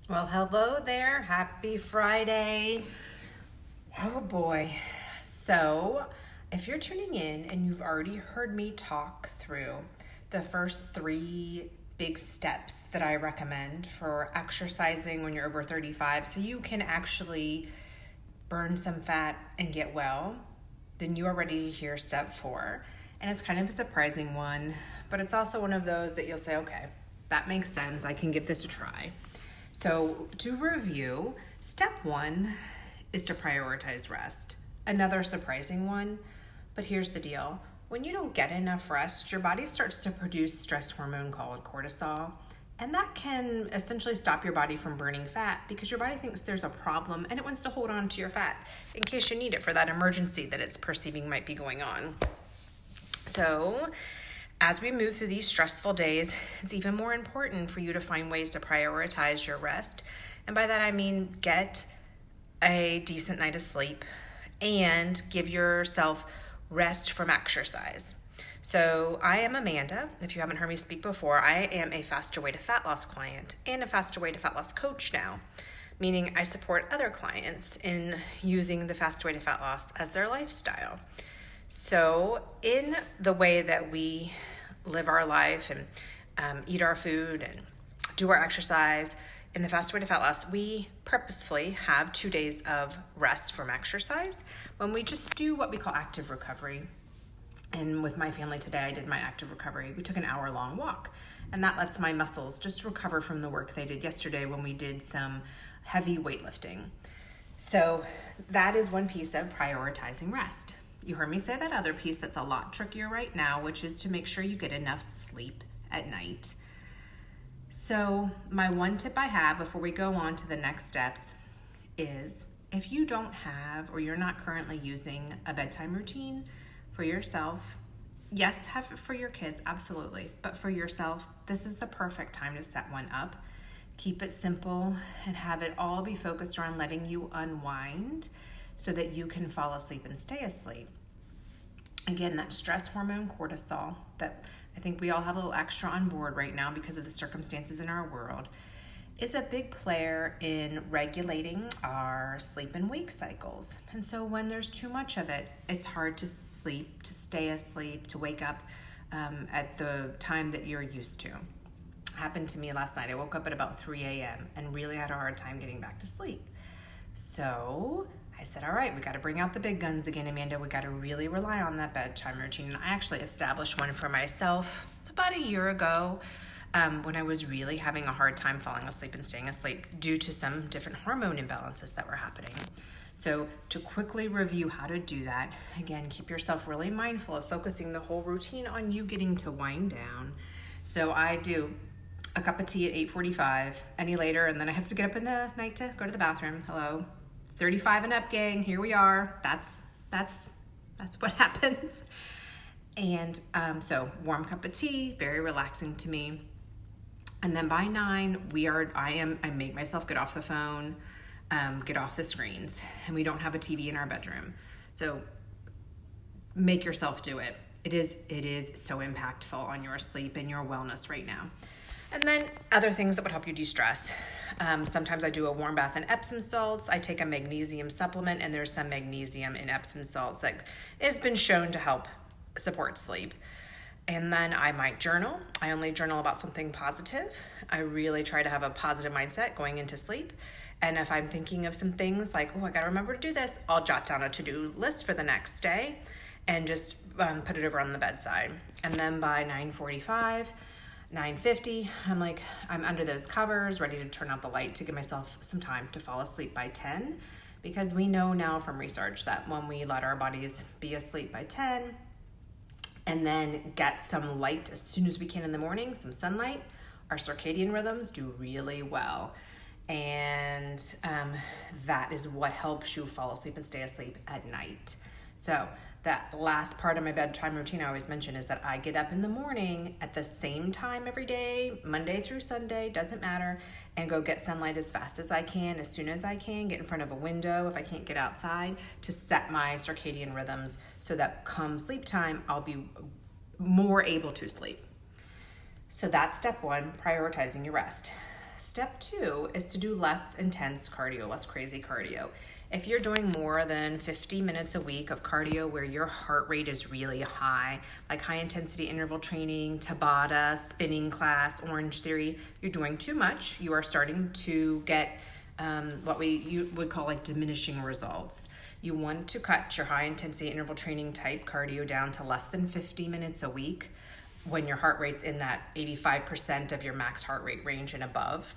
Well, hello there. Happy Friday. Oh boy. So, if you're tuning in and you've already heard me talk through the first 3 big steps that I recommend for exercising when you're over 35 so you can actually burn some fat and get well, then you are ready to hear step 4. And it's kind of a surprising one, but it's also one of those that you'll say, okay, that makes sense. I can give this a try. So, to review, step 1 is to prioritize rest. Another surprising one, but here's the deal. When you don't get enough rest, your body starts to produce stress hormone called cortisol, and that can essentially stop your body from burning fat because your body thinks there's a problem and it wants to hold on to your fat in case you need it for that emergency that it's perceiving might be going on. So, as we move through these stressful days, it's even more important for you to find ways to prioritize your rest. And by that I mean get a decent night of sleep and give yourself rest from exercise. So I am Amanda. If you haven't heard me speak before, I am a Faster Way to Fat Loss client and a Faster Way to Fat Loss coach now, meaning I support other clients in using the Faster Way to Fat Loss as their lifestyle. So in the way that we live our life and eat our food and do our exercise, in the Faster Way to Fat Loss, we purposefully have 2 days of rest from exercise when we just do what we call active recovery. And with my family today, I did my active recovery. We took an hour-long walk, and that lets my muscles just recover from the work they did yesterday when we did some heavy weightlifting. So that is one piece of prioritizing rest. You heard me say that other piece that's a lot trickier right now, which is to make sure you get enough sleep at night. So my one tip I have before we go on to the next steps is if you don't have or you're not currently using a bedtime routine for yourself, yes, have it for your kids, absolutely. But for yourself, this is the perfect time to set one up. Keep it simple and have it all be focused around letting you unwind so that you can fall asleep and stay asleep. Again, that stress hormone cortisol that I think we all have a little extra on board right now because of the circumstances in our world is a big player in regulating our sleep and wake cycles. And so when there's too much of it, it's hard to sleep, to stay asleep, to wake up at the time that you're used to. Happened to me last night. I woke up at about 3 a.m. and really had a hard time getting back to sleep. So I said, all right, we got to bring out the big guns again, Amanda. We got to really rely on that bedtime routine. And I actually established one for myself about a year ago when I was really having a hard time falling asleep and staying asleep due to some different hormone imbalances that were happening. So to quickly review how to do that, again, keep yourself really mindful of focusing the whole routine on you getting to wind down. So I do a cup of tea at 8:45, any later, and then I have to get up in the night to go to the bathroom. Hello. 35 and up, gang, here we are. That's what happens. And so warm cup of tea, very relaxing to me. And then by 9, I make myself get off the phone, get off the screens, and we don't have a TV in our bedroom. So make yourself do it. It is so impactful on your sleep and your wellness right now. And then other things that would help you de-stress. Sometimes I do a warm bath in Epsom salts. I take a magnesium supplement, and there's some magnesium in Epsom salts that has been shown to help support sleep. And then I might journal. I only journal about something positive. I really try to have a positive mindset going into sleep. And if I'm thinking of some things like, oh, I got to remember to do this, I'll jot down a to-do list for the next day and just put it over on the bedside. And then by 9:45, 9:50, I'm under those covers, ready to turn out the light to give myself some time to fall asleep by 10, because we know now from research that when we let our bodies be asleep by 10 and then get some light as soon as we can in the morning, some sunlight, our circadian rhythms do really well. And that is what helps you fall asleep and stay asleep at night. So that last part of my bedtime routine I always mention is that I get up in the morning at the same time every day, Monday through Sunday, doesn't matter, and go get sunlight as fast as I can, as soon as I can, get in front of a window if I can't get outside, to set my circadian rhythms so that come sleep time, I'll be more able to sleep. So that's step one, prioritizing your rest. Step 2 is to do less intense cardio, less crazy cardio. If you're doing more than 50 minutes a week of cardio where your heart rate is really high, like high intensity interval training, Tabata, spinning class, Orange Theory, you're doing too much. You are starting to get what you would call like diminishing results. You want to cut your high intensity interval training type cardio down to less than 50 minutes a week when your heart rate's in that 85% of your max heart rate range and above.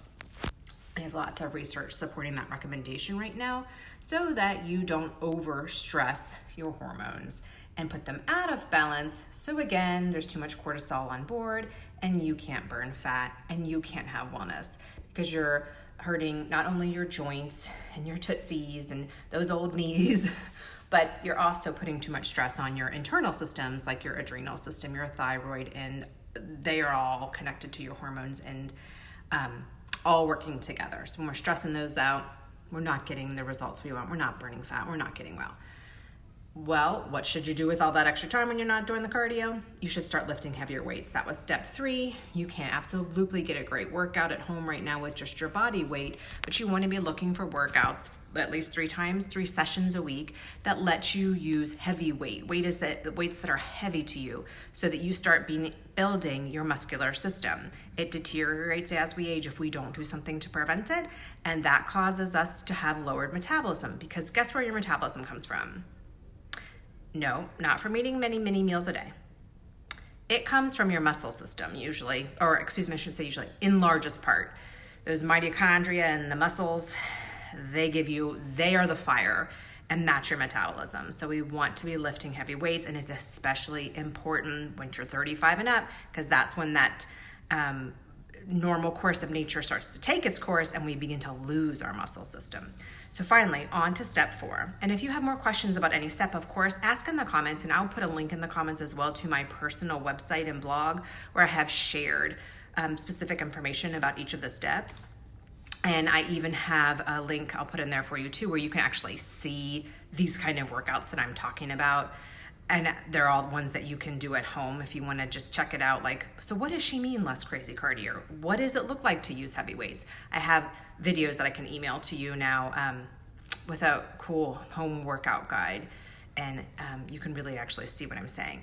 I have lots of research supporting that recommendation right now so that you don't overstress your hormones and put them out of balance. So again, there's too much cortisol on board and you can't burn fat and you can't have wellness because you're hurting not only your joints and your tootsies and those old knees, but you're also putting too much stress on your internal systems like your adrenal system, your thyroid, and they are all connected to your hormones and all working together. So when we're stressing those out, we're not getting the results we want. We're not burning fat. We're not getting well. Well, what should you do with all that extra time when you're not doing the cardio? You should start lifting heavier weights. That was step 3. You can absolutely get a great workout at home right now with just your body weight, but you want to be looking for workouts at least 3 sessions a week that let you use heavy weight. Weights that are heavy to you so that you start building your muscular system. It deteriorates as we age if we don't do something to prevent it, and that causes us to have lowered metabolism because guess where your metabolism comes from? No, not from eating many meals a day. It comes from your muscle system usually, in largest part. Those mitochondria and the muscles, they are the fire, and that's your metabolism. So we want to be lifting heavy weights, and it's especially important when you're 35 and up, because that's when that normal course of nature starts to take its course and we begin to lose our muscle system. So finally, on to step 4. And if you have more questions about any step, of course, ask in the comments, and I'll put a link in the comments as well to my personal website and blog where I have shared specific information about each of the steps. And I even have a link I'll put in there for you too, where you can actually see these kind of workouts that I'm talking about. And they're all ones that you can do at home if you want to just check it out. Like, so what does she mean less crazy cardio? What does it look like to use heavy weights? I have videos that I can email to you now with a cool home workout guide. And you can really actually see what I'm saying.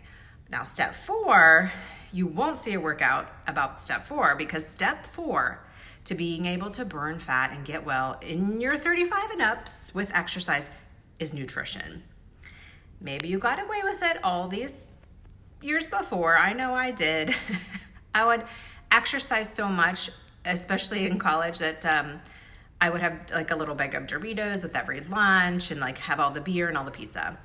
Now, step 4, you won't see a workout about step 4 because step 4 to being able to burn fat and get well in your 35 and ups with exercise is nutrition. Maybe you got away with it all these years before. I know I did. I would exercise so much, especially in college, that I would have like a little bag of Doritos with every lunch and like have all the beer and all the pizza.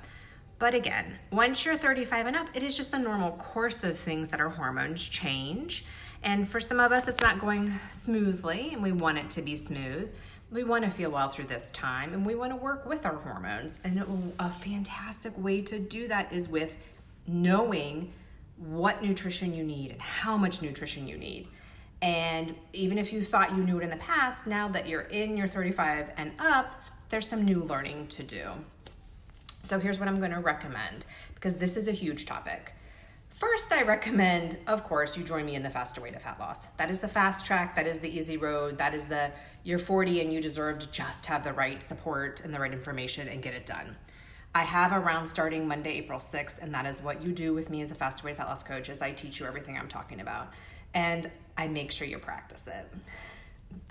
But again, once you're 35 and up, it is just the normal course of things that our hormones change. And for some of us, it's not going smoothly, and we want it to be smooth. We want to feel well through this time, and we want to work with our hormones. And a fantastic way to do that is with knowing what nutrition you need and how much nutrition you need. And even if you thought you knew it in the past, now that you're in your 35 and ups, there's some new learning to do. So here's what I'm going to recommend, because this is a huge topic. First, I recommend, of course, you join me in the faster way to fat loss. That is the fast track. That is the easy road. That is you're 40 and you deserve to just have the right support and the right information and get it done. I have a round starting Monday, April 6th, and that is what you do with me as a faster way to fat loss coach, is I teach you everything I'm talking about. And I make sure you practice it.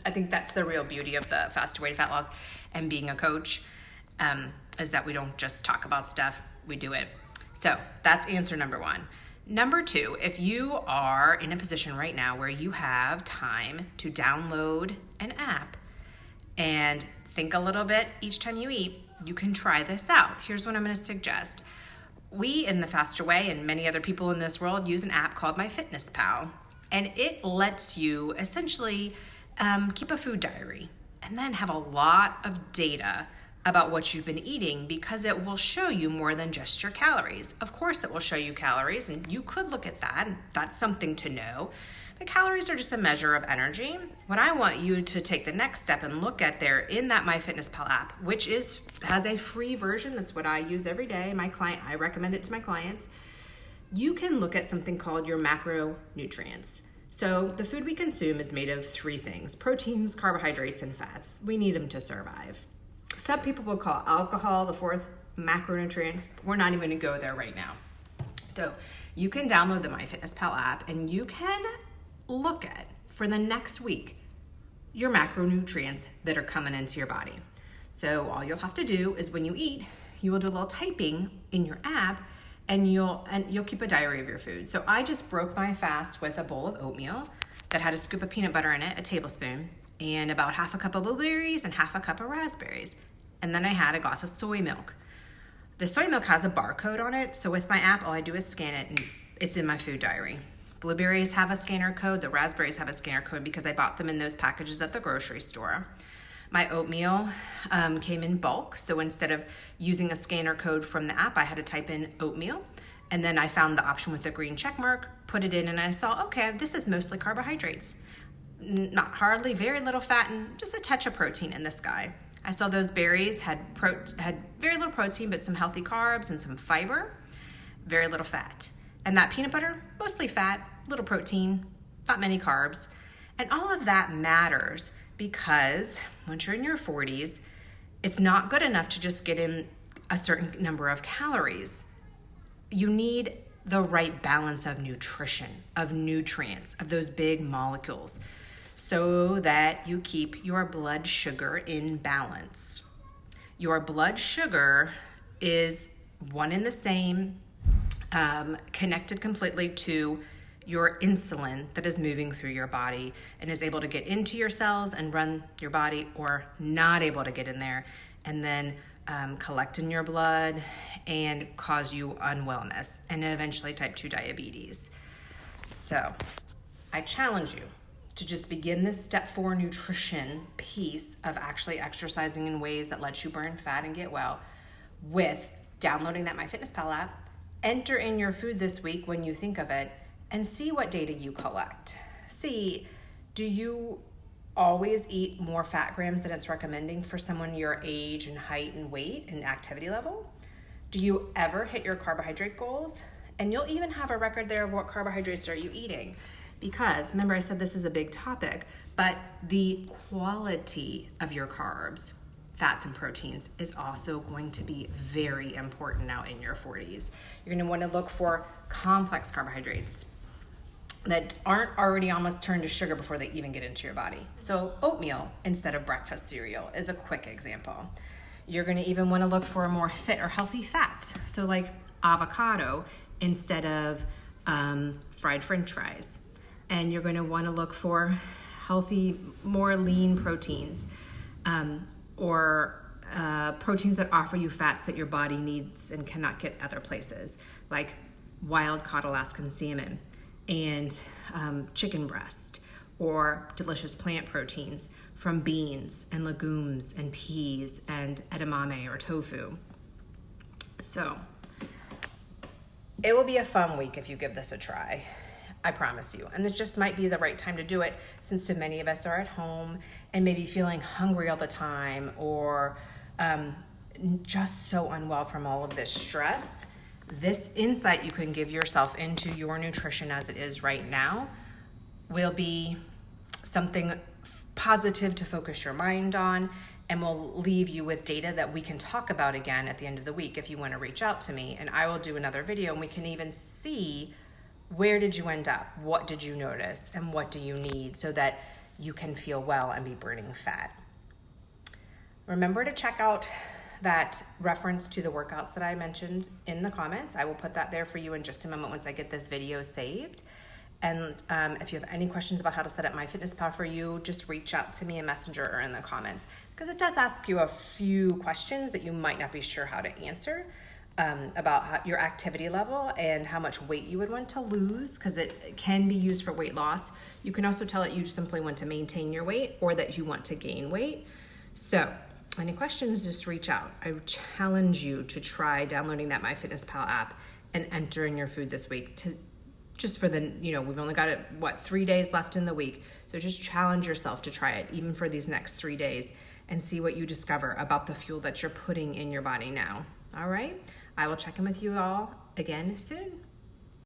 I think that's the real beauty of the faster way to fat loss and being a coach, is that we don't just talk about stuff, we do it. So that's answer number 1. Number 2, if you are in a position right now where you have time to download an app and think a little bit each time you eat, you can try this out. Here's what I'm going to suggest. We in the Faster Way and many other people in this world use an app called MyFitnessPal, and it lets you essentially keep a food diary and then have a lot of data about what you've been eating, because it will show you more than just your calories. Of course, it will show you calories, and you could look at that, and that's something to know. But calories are just a measure of energy. What I want you to take the next step and look at there in that MyFitnessPal app, which has a free version. That's what I use every day. I recommend it to my clients. You can look at something called your macronutrients. So the food we consume is made of three things: proteins, carbohydrates, and fats. We need them to survive. Some people will call alcohol the fourth macronutrient. We're not even going to go there right now. So you can download the MyFitnessPal app and you can look at, for the next week, your macronutrients that are coming into your body. So all you'll have to do is when you eat, you will do a little typing in your app and you'll keep a diary of your food. So I just broke my fast with a bowl of oatmeal that had a scoop of peanut butter in it, a tablespoon, and about half a cup of blueberries and half a cup of raspberries. And then I had a glass of soy milk. The soy milk has a barcode on it, so with my app, all I do is scan it and it's in my food diary. Blueberries have a scanner code, the raspberries have a scanner code because I bought them in those packages at the grocery store. My oatmeal came in bulk, so instead of using a scanner code from the app, I had to type in oatmeal, and then I found the option with the green check mark, put it in, and I saw, okay, this is mostly carbohydrates. Not hardly, very little fat, and just a touch of protein in this guy. I saw those berries had very little protein, but some healthy carbs and some fiber, very little fat. And that peanut butter, mostly fat, little protein, not many carbs. And all of that matters because once you're in your 40s, it's not good enough to just get in a certain number of calories. You need the right balance of nutrition, of nutrients, of those big molecules, so that you keep your blood sugar in balance. Your blood sugar is one and the same, connected completely to your insulin that is moving through your body and is able to get into your cells and run your body, or not able to get in there and then collect in your blood and cause you unwellness and eventually type 2 diabetes. So I challenge you to just begin this step 4 nutrition piece of actually exercising in ways that let you burn fat and get well with downloading that MyFitnessPal app. Enter in your food this week when you think of it and see what data you collect. See, do you always eat more fat grams than it's recommending for someone your age and height and weight and activity level? Do you ever hit your carbohydrate goals? And you'll even have a record there of what carbohydrates are you eating. Because remember, I said this is a big topic, but the quality of your carbs, fats and proteins is also going to be very important now in your 40s. You're going to want to look for complex carbohydrates that aren't already almost turned to sugar before they even get into your body. So oatmeal instead of breakfast cereal is a quick example. You're going to even want to look for more fit or healthy fats. So like avocado instead of fried French fries. And you're going to want to look for healthy, more lean proteins, or proteins that offer you fats that your body needs and cannot get other places, like wild caught Alaskan salmon and chicken breast, or delicious plant proteins from beans and legumes and peas and edamame or tofu. So it will be a fun week if you give this a try. I promise you. And this just might be the right time to do it since so many of us are at home and maybe feeling hungry all the time, or just so unwell from all of this stress. This insight you can give yourself into your nutrition as it is right now will be something positive to focus your mind on, and will leave you with data that we can talk about again at the end of the week if you want to reach out to me. And I will do another video and we can even see, where did you end up? What did you notice? And what do you need so that you can feel well and be burning fat? Remember to check out that reference to the workouts that I mentioned in the comments. I will put that there for you in just a moment once I get this video saved. And if you have any questions about how to set up MyFitnessPal for you, just reach out to me in Messenger or in the comments, because it does ask you a few questions that you might not be sure how to answer. About your activity level and how much weight you would want to lose, because it can be used for weight loss. You can also tell it you simply want to maintain your weight or that you want to gain weight. So any questions, just reach out. I challenge you to try downloading that MyFitnessPal app and enter in your food this week, to just for the, we've only got 3 days left in the week. So just challenge yourself to try it even for these next 3 days and see what you discover about the fuel that you're putting in your body now. All right. I will check in with you all again soon.